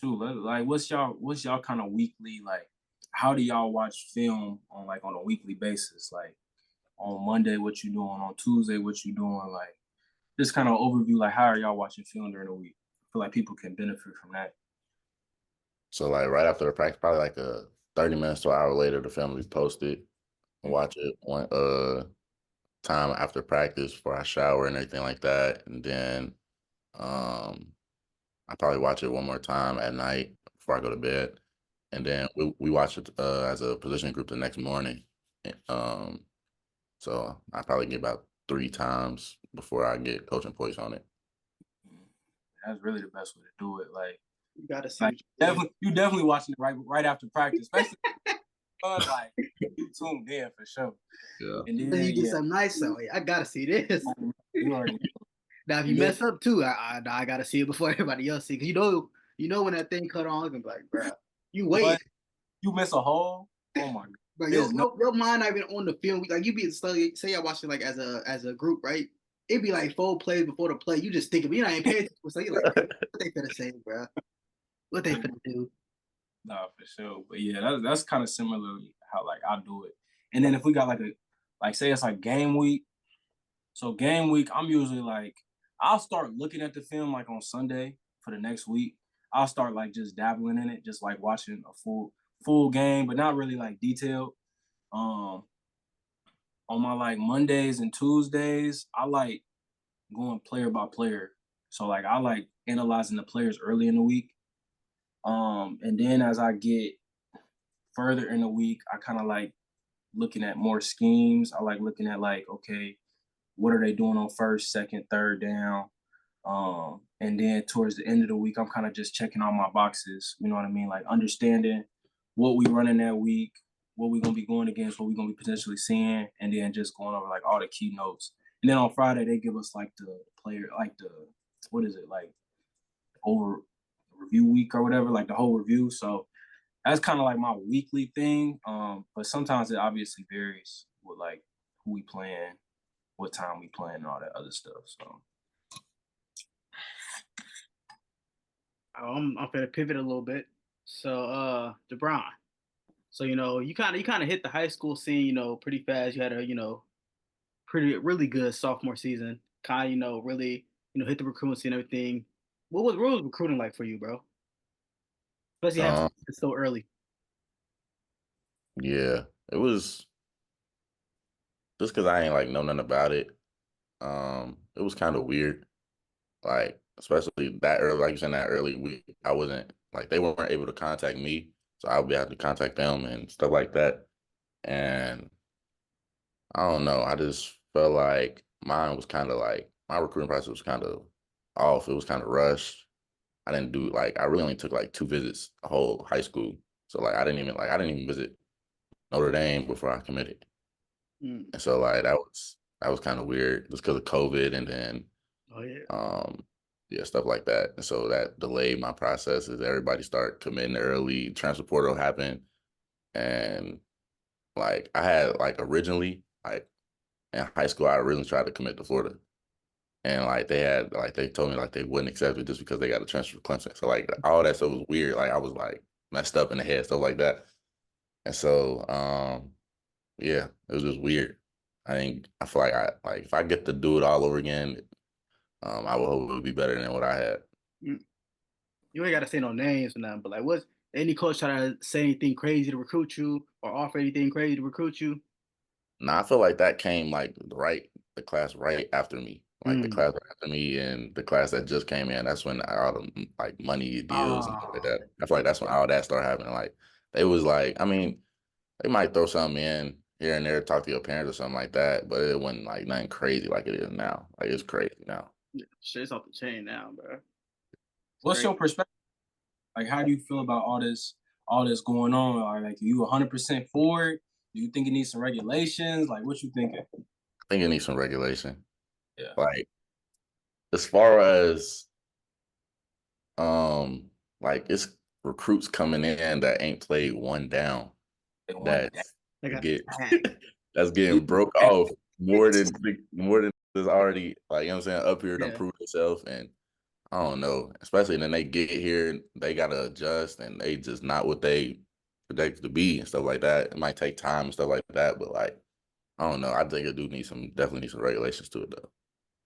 Like, what's y'all kind of weekly, like, how do y'all watch film on a weekly basis? Like, on Monday, what you doing? On Tuesday, what you doing? Like, just kind of overview, like, how are y'all watching film during the week? I feel like people can benefit from that. So like right after the practice, probably like a 30 minutes to an hour later, the film is posted and watch it one time after practice before I shower and everything like that. And then um I probably watch it one more time at night before I go to bed. And then we watch it as a position group the next morning. Um so I probably get about 3 times before I get coaching points on it. That's really the best way to do it. You gotta see Like what you're doing. you definitely watching it right after practice, especially like you tuned in for sure. Yeah. And Then then you get something nice, so I gotta see this. you already Now, if you mess up too, I gotta see it before everybody else see. Cause you know when that thing cut on, it's gonna be like, bro, you wait, but you miss a hole. Oh my god. bro. There's no Your mind not even on the film. Like you be studying. Say I watch it like as a group, right? It'd be like 4 plays before the play. You just think of it. You're not even paying attention. So you're like, what they finna say, bro? What they finna do? no for sure. But yeah, that's kind of similarly how like I do it. And then if we got like say it's like game week. So game week, I'm usually like I'll start looking at the film like on Sunday for the next week. I'll start like just dabbling in it, just like watching a full game, but not really like detailed. Um, on my like Mondays and Tuesdays, I like going player by player. So like I like analyzing the players early in the week. And then as I get further in the week, I kind of like looking at more schemes. I like looking at like, okay, what are they doing on first, second, third down? And then towards the end of the week, I'm kind of just checking all my boxes. You know what I mean? Like understanding what we running that week, what we gonna be going against, what we gonna be potentially seeing, and then just going over like all the key notes. And then on Friday, they give us like the player, like the what is it, like over review week or whatever, like the whole review. So that's kind of like my weekly thing. But sometimes it obviously varies with like who we playing, what time we playing, and all that other stuff. So I'm gonna pivot a little bit. So, Gi'bran. So you kind of hit the high school scene, pretty fast. You had a pretty really good sophomore season. Kind of really hit the recruiting scene and everything. What was recruiting like for you, bro? Especially having Um it's so early. yeah, it was just because I ain't like know nothing about it. It was kind of weird. Like, especially that early, like you said, that early week, I wasn't like they weren't able to contact me, so I would be able to contact them and stuff like that. And I don't know, I just felt like mine was kind of like my recruiting process was kind of off. It was kind of rushed. I didn't do like I really only took like 2 visits the whole high school, so like I didn't even visit Notre Dame before I committed, Mm. and so like that was kind of weird just because of COVID, and then Oh yeah. um yeah, stuff like that. And so that delayed my process as everybody started committing early, transfer portal happened. And like I had like originally like in high school I originally tried to commit to Florida. And like they told me like they wouldn't accept it just because they got a transfer to Clemson. So like all that stuff was weird. Like I was like messed up in the head, stuff like that. And so yeah, it was just weird. I feel like I like if I get to do it all over again, I would hope it would be better than what I had. Mm. You ain't gotta say no names or nothing, but like, was any coach try to say anything crazy to recruit you or offer anything crazy to recruit you? Nah, I feel like that came like the class right after me. Like the Mm. class right after me and the class that just came in. That's when all the like money deals and stuff like Oh, that. I feel like that's when all that started happening. Like they was like, I mean, they might throw something in here and there, talk to your parents or something like that, but it wasn't like nothing crazy like it is now. Like it's crazy now. yeah, shit's off the chain now, bro. It's what's crazy. your perspective? Like, how do you feel about all this going on? Like, are you 100% for it? Do you think it needs some regulations? Like, what you thinking? I think it needs some regulation. Yeah. Like as far as um like it's recruits coming in that ain't played one down They want that. that's I got get that. that's getting broke off more than is already like you know what I'm saying up here done Yeah. proved itself and I don't know. Especially then they get here, they gotta adjust, and they just not what they projected to be and stuff like that. It might take time and stuff like that, but like I don't know. I think it do need definitely need some regulations to it though.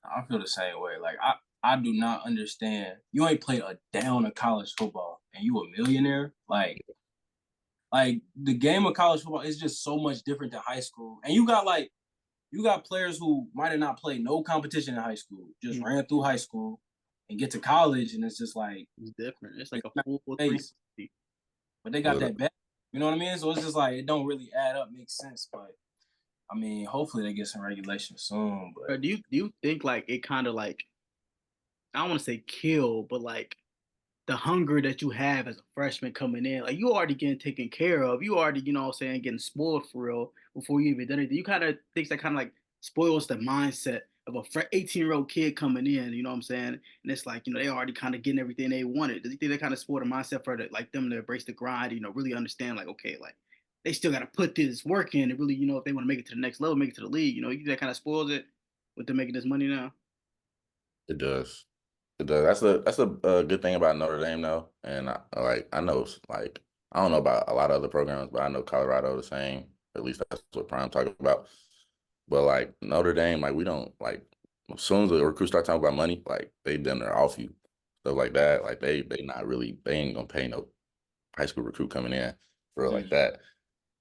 I feel the same way. Like I do not understand. You ain't played a down of college football and you a millionaire. Like the game of college football is just so much different than high school. And you got players who might have not played no competition in high school, just ran through high school and get to college, and it's just like it's different. It's like a full 360. But they got that back. You know what I mean? So it's just like it don't really add up, make sense. But I mean, hopefully they get some regulation soon. But Do you think like it kind of like, I don't want to say kill, but like the hunger that you have as a freshman coming in, like you already getting taken care of. You already, you know what I'm saying, getting spoiled for real before you even done anything. You kind of think that kind of like spoils the mindset of a 18-year-old kid coming in, you know what I'm saying? And it's like, you know, they already kind of getting everything they wanted. Does you think they kind of spoil the mindset for like them to embrace the grind, you know, really understand like, okay, like they still got to put this work in and really, you know, if they want to make it to the next level, make it to the league, you know, you think that kind of spoils it with them making this money now? It does. It does. That's a good thing about Notre Dame though, and I know like I don't know about a lot of other programs, but I know Colorado the same. At least that's what Prime talking about. But like Notre Dame, like we don't like as soon as the recruits start talking about money, like they done their off you stuff like that. Like they not really they ain't gonna pay no high school recruit coming in for real like that.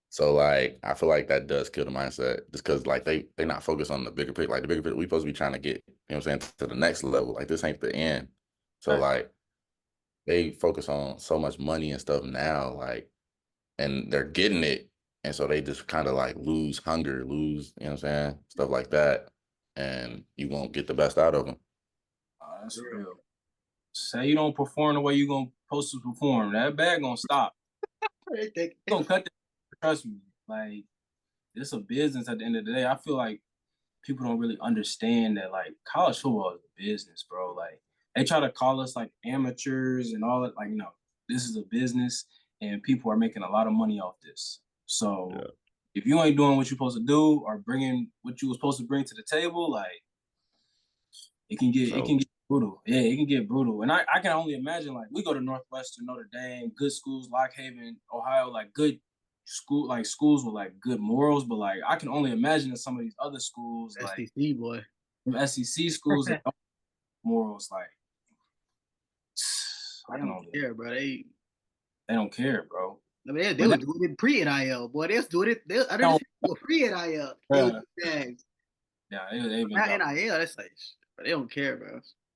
So like I feel like that does kill the mindset just because like they not focused on the bigger picture. Like the bigger picture, we supposed to be trying to get, you know what I'm saying, to the next level. Like this ain't the end. So like they focus on so much money and stuff now, like and they're getting it. And so they just kind of like lose hunger, lose, you know what I'm saying? Stuff like that. And you won't get the best out of them. That's real. Say you don't perform the way you gonna supposed to perform, that bag gonna stop. It's gonna cut the, trust me. Like it's a business at the end of the day. I feel like people don't really understand that like college football is a business, bro. Like they try to call us like amateurs and all that. Like, no, this is a business and people are making a lot of money off this. So if you ain't doing what you're supposed to do or bringing what you were supposed to bring to the table, like it can get brutal. Yeah, it can get brutal. And I can only imagine like we go to Northwestern, Notre Dame, good schools, Lock Haven, Ohio, like good schools with like good morals, but like I can only imagine that some of these other schools like SEC boy. SEC schools that don't have morals like I don't care, bro. They don't care, bro. I mean, they would do it pre-NIL, boy. They'll do it. I don't do pre-NIL. Yeah, Not NIL. That's like, but they don't care, bro.